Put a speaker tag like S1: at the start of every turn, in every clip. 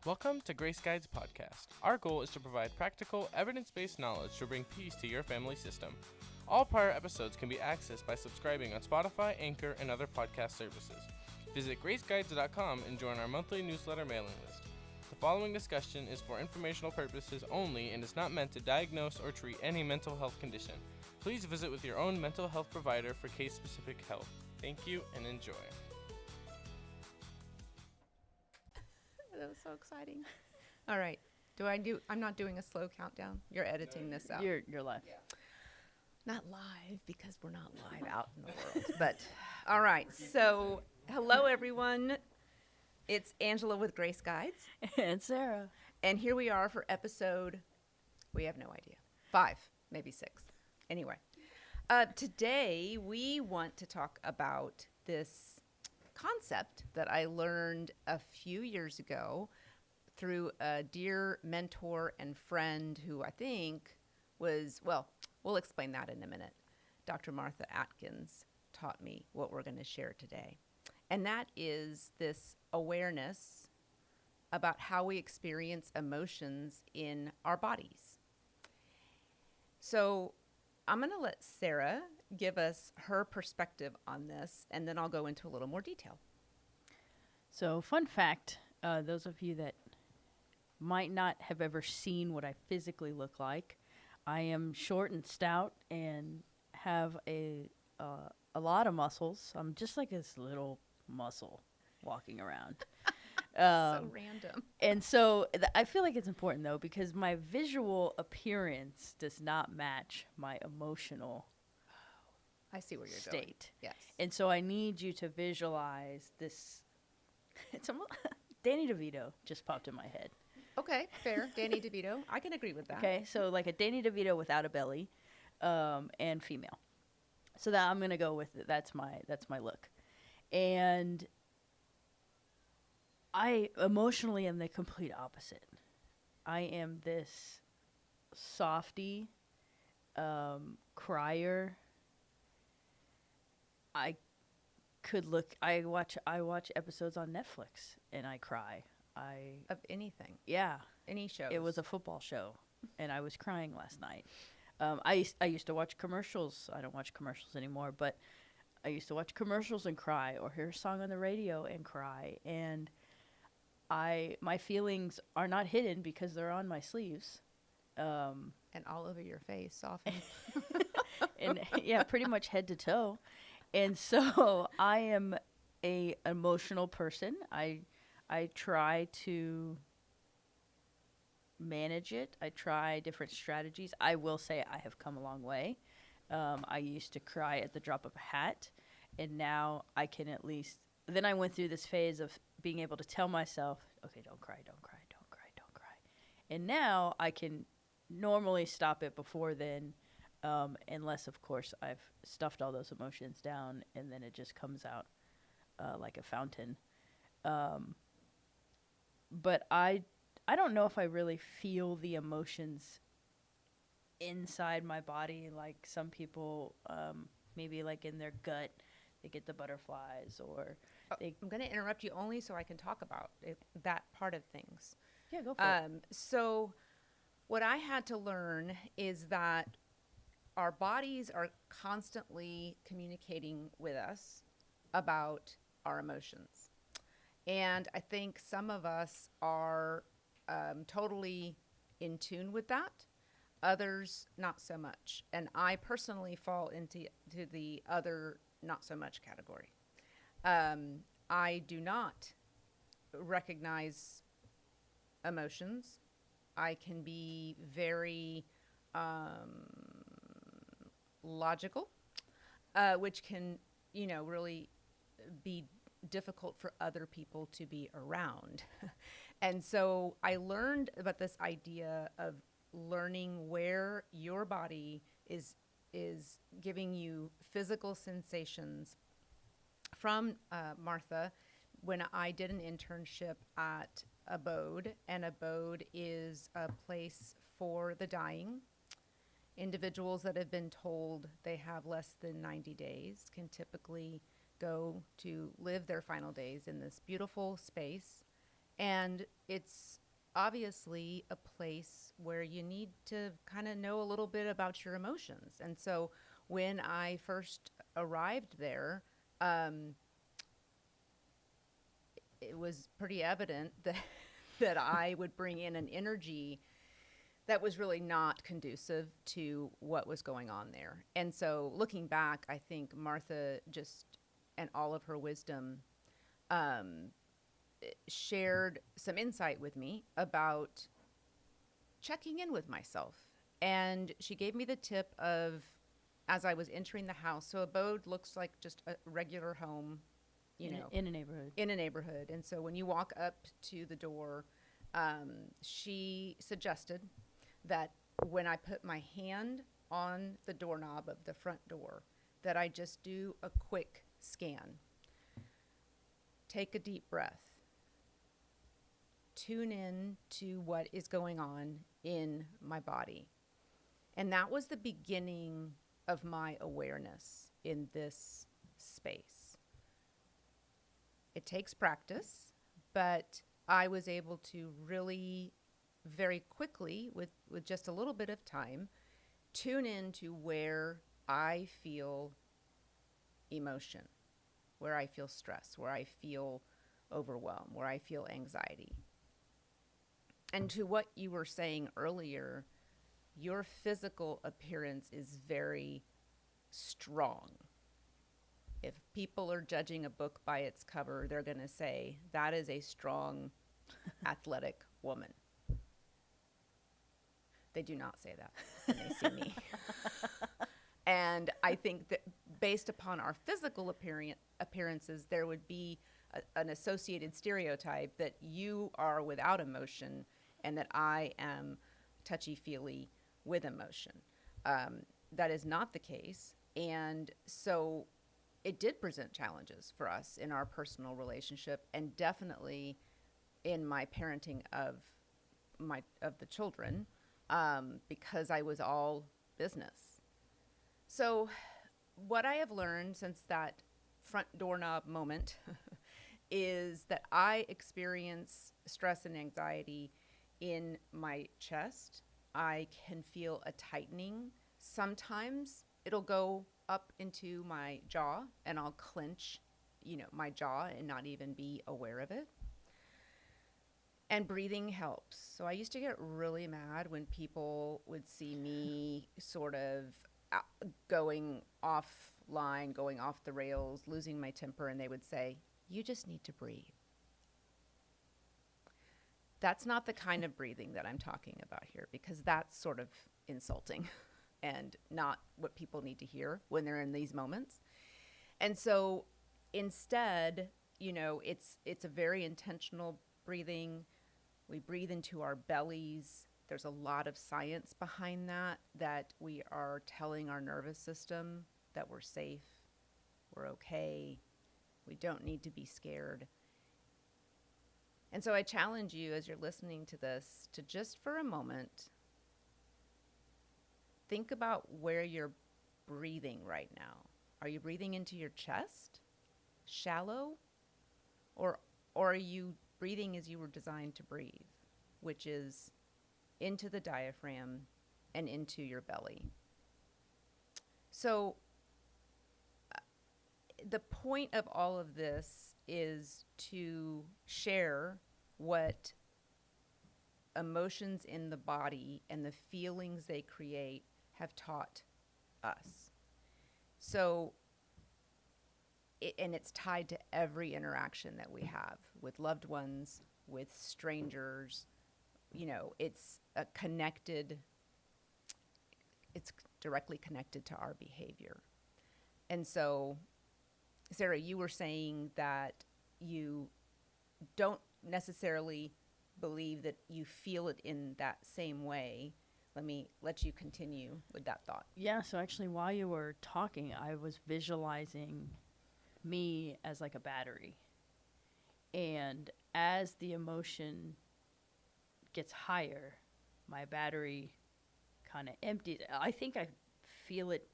S1: Welcome to Grace Guides Podcast. Our goal is to provide practical, evidence-based knowledge to bring peace to your family system. All prior episodes can be accessed by subscribing on Spotify, Anchor, and other podcast services. Visit graceguides.com and join our monthly newsletter mailing list. The following discussion is for informational purposes only and is not meant to diagnose or treat any mental health condition. Please visit with your own mental health provider for case-specific help. Thank you and enjoy.
S2: That was so exciting. All right. I'm not doing a slow countdown. You're editing this out.
S3: You're live.
S2: Yeah. Not live because we're not live out in the world. But all right. So hello, everyone. It's Angela with Grace Guides.
S3: And Sarah.
S2: And here we are for episode, we have no idea, 5, maybe 6. Anyway, today we want to talk about this concept that I learned a few years ago through a dear mentor and friend who I think was, well, we'll explain that in a minute. Dr. Martha Atkins taught me what we're going to share today. And that is this awareness about how we experience emotions in our bodies. So I'm going to let Sarah give us her perspective on this, and then I'll go into a little more detail.
S3: So, fun fact, those of you that might not have ever seen what I physically look like, I am short and stout and have a lot of muscles. I'm just like this little muscle walking around.
S2: So random.
S3: And so I feel like it's important, though, because my visual appearance does not match my emotional
S2: I see where you're
S3: state.
S2: going. Yes.
S3: And so I need you to visualize this. It's almost Danny DeVito just popped in my head.
S2: Okay, fair. Danny DeVito. I can agree with that.
S3: Okay, so like a Danny DeVito without a belly, and female. So that I'm gonna go with it. That's my look. And I emotionally am the complete opposite. I am this softy, crier. I watch episodes on Netflix and I cry.
S2: Of anything.
S3: Yeah.
S2: Any shows.
S3: It was a football show and I was crying last night. I used to watch commercials. I don't watch commercials anymore, but I used to watch commercials and cry, or hear a song on the radio and cry. And my feelings are not hidden because they're on my sleeves.
S2: And all over your face often.
S3: And yeah, pretty much head to toe. And so I am a emotional person. I try to manage it. I try different strategies. I will say I have come a long way. I used to cry at the drop of a hat, and now I can at least. Then I went through this phase of being able to tell myself, okay, don't cry, don't cry, don't cry, don't cry. And now I can normally stop it before then. Unless, of course, I've stuffed all those emotions down and then it just comes out like a fountain. But I don't know if I really feel the emotions inside my body like some people, maybe like in their gut, they get the butterflies or
S2: I'm going to interrupt you only so I can talk about that part of things.
S3: Yeah, go for it.
S2: So what I had to learn is that our bodies are constantly communicating with us about our emotions. And I think some of us are totally in tune with that. Others, not so much. And I personally fall into the other not so much category. I do not recognize emotions. I can be very logical, which can, really be difficult for other people to be around. And so I learned about this idea of learning where your body is giving you physical sensations from Martha when I did an internship at Abode, and Abode is a place for the dying. Individuals that have been told they have less than 90 days can typically go to live their final days in this beautiful space And it's obviously a place where you need to kind of know a little bit about your emotions. And so when I first arrived there, it was pretty evident that that I would bring in an energy that was really not conducive to what was going on there. And so looking back, I think Martha just, and all of her wisdom, shared some insight with me about checking in with myself. And she gave me the tip of, as I was entering the house, so abode looks like just a regular home, you know,
S3: in a neighborhood.
S2: in a neighborhood. And so when you walk up to the door, she suggested that when I put my hand on the doorknob of the front door, that I just do a quick scan. Take a deep breath. Tune in to what is going on in my body. And that was the beginning of my awareness in this space. It takes practice, but I was able to really very quickly, with just a little bit of time, tune in to where I feel emotion, where I feel stress, where I feel overwhelm, where I feel anxiety. And to what you were saying earlier, your physical appearance is very strong. If people are judging a book by its cover, they're going to say, that is a strong, athletic woman. They do not say that when they see me. And I think that based upon our physical appearances, there would be an associated stereotype that you are without emotion and that I am touchy-feely with emotion. That is not the case. And so it did present challenges for us in our personal relationship, and definitely in my parenting of the children, because I was all business. So what I have learned since that front doorknob moment is that I experience stress and anxiety in my chest. I can feel a tightening. Sometimes it'll go up into my jaw and I'll clench, my jaw and not even be aware of it. And breathing helps. So I used to get really mad when people would see me sort of going offline, going off the rails, losing my temper, and they would say, you just need to breathe. That's not the kind of breathing that I'm talking about here, because that's sort of insulting and not what people need to hear when they're in these moments. And so instead, it's a very intentional breathing. We breathe into our bellies. There's a lot of science behind that we are telling our nervous system that we're safe, we're okay, we don't need to be scared. And so I challenge you, as you're listening to this, to just for a moment, think about where you're breathing right now. Are you breathing into your chest, shallow, or are you breathing as you were designed to breathe, which is into the diaphragm and into your belly? So the point of all of this is to share what emotions in the body and the feelings they create have taught us. So, and it's tied to every interaction that we have with loved ones, with strangers. It's it's directly connected to our behavior. And so, Sarah, you were saying that you don't necessarily believe that you feel it in that same way. Let me let you continue with that thought.
S3: Yeah, so actually while you were talking, I was visualizing me as like a battery. And as the emotion gets higher, my battery kind of empties. I think I feel it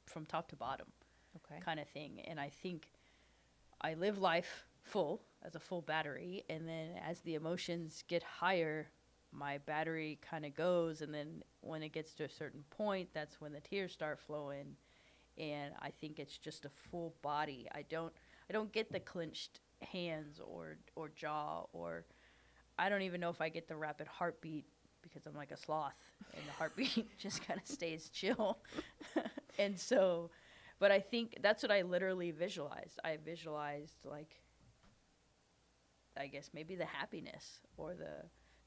S3: from top to bottom.
S2: Okay.
S3: Kind of thing. And I think I live life full, as a full battery, and then as the emotions get higher, my battery kind of goes, and then when it gets to a certain point, that's when the tears start flowing. And I think it's just a full body. I don't get the clenched hands or jaw, or I don't even know if I get the rapid heartbeat because I'm like a sloth and the heartbeat just kind of stays chill. And so, but I think that's what I literally visualized. I visualized, like, I guess maybe the happiness or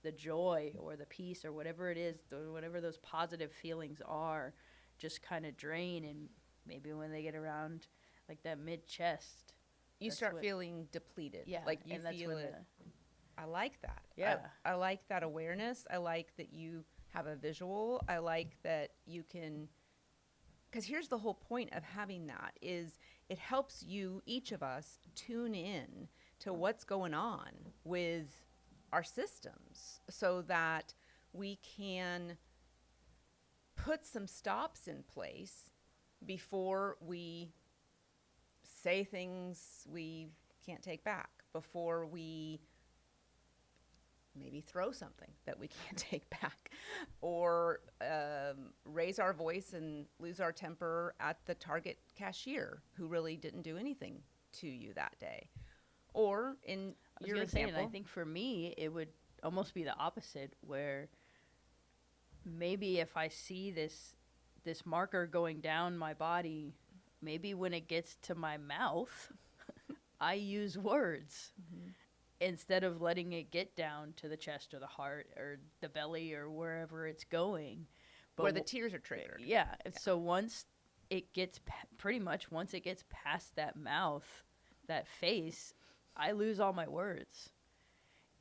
S3: the joy or the peace or whatever it is, whatever those positive feelings are, just kind of drain. And maybe when they get around like that mid chest,
S2: you start feeling depleted.
S3: Yeah,
S2: like you
S3: and that's
S2: feel
S3: when
S2: it. I like that.
S3: Yeah.
S2: I like that awareness. I like that you have a visual. I like that you can, because here's the whole point of having that is it helps you, each of us, tune in to what's going on with our systems so that we can put some stops in place before we say things we can't take back, before we maybe throw something that we can't take back, or raise our voice and lose our temper at the Target cashier who really didn't do anything to you that day. Or in your example,
S3: I think for me, it would almost be the opposite, where maybe if I see this marker going down my body, maybe when it gets to my mouth, I use words. Mm-hmm. Instead of letting it get down to the chest or the heart or the belly or wherever it's going.
S2: But where the tears are triggered.
S3: Yeah. So once it gets, once it gets past that mouth, that face, I lose all my words.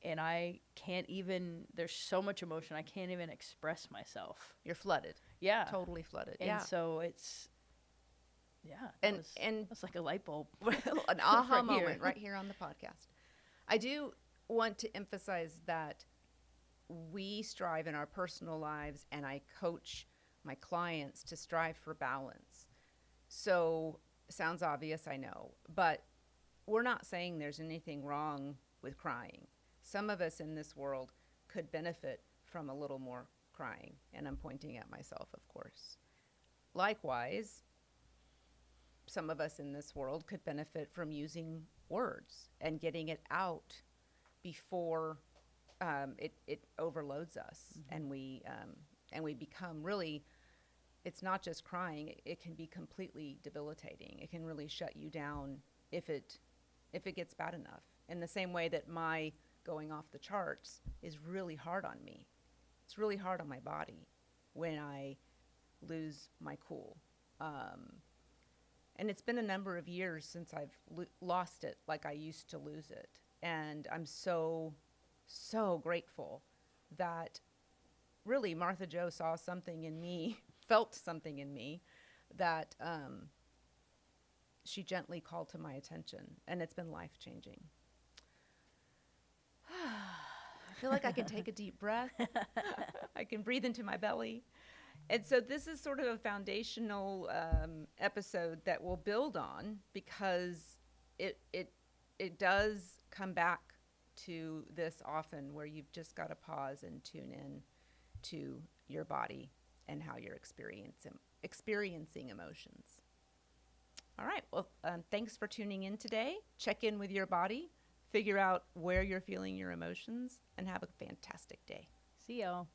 S3: And I can't even, there's so much emotion, I can't even express myself.
S2: You're flooded.
S3: Yeah.
S2: Totally flooded.
S3: And so it's,
S2: and
S3: it's like a light bulb.
S2: An aha moment right here on the podcast. I do want to emphasize that we strive in our personal lives, and I coach my clients to strive for balance. So, sounds obvious, I know, but we're not saying there's anything wrong with crying. Some of us in this world could benefit from a little more crying, and I'm pointing at myself, of course. Likewise, some of us in this world could benefit from using words and getting it out before it overloads us. Mm-hmm. and we become really, it's not just crying, it can be completely debilitating. It can really shut you down if it gets bad enough. In the same way that my going off the charts is really hard on me. It's really hard on my body when I lose my cool. And it's been a number of years since I've lost it like I used to lose it. And I'm so, so grateful that really Martha Jo saw something in me, felt something in me that she gently called to my attention. And it's been life-changing. I feel like I can take a deep breath. I can breathe into my belly. And so this is sort of a foundational episode that we'll build on, because it does come back to this often, where you've just got to pause and tune in to your body and how you're experiencing emotions. All right. Well, thanks for tuning in today. Check in with your body, figure out where you're feeling your emotions, and have a fantastic day.
S3: See y'all.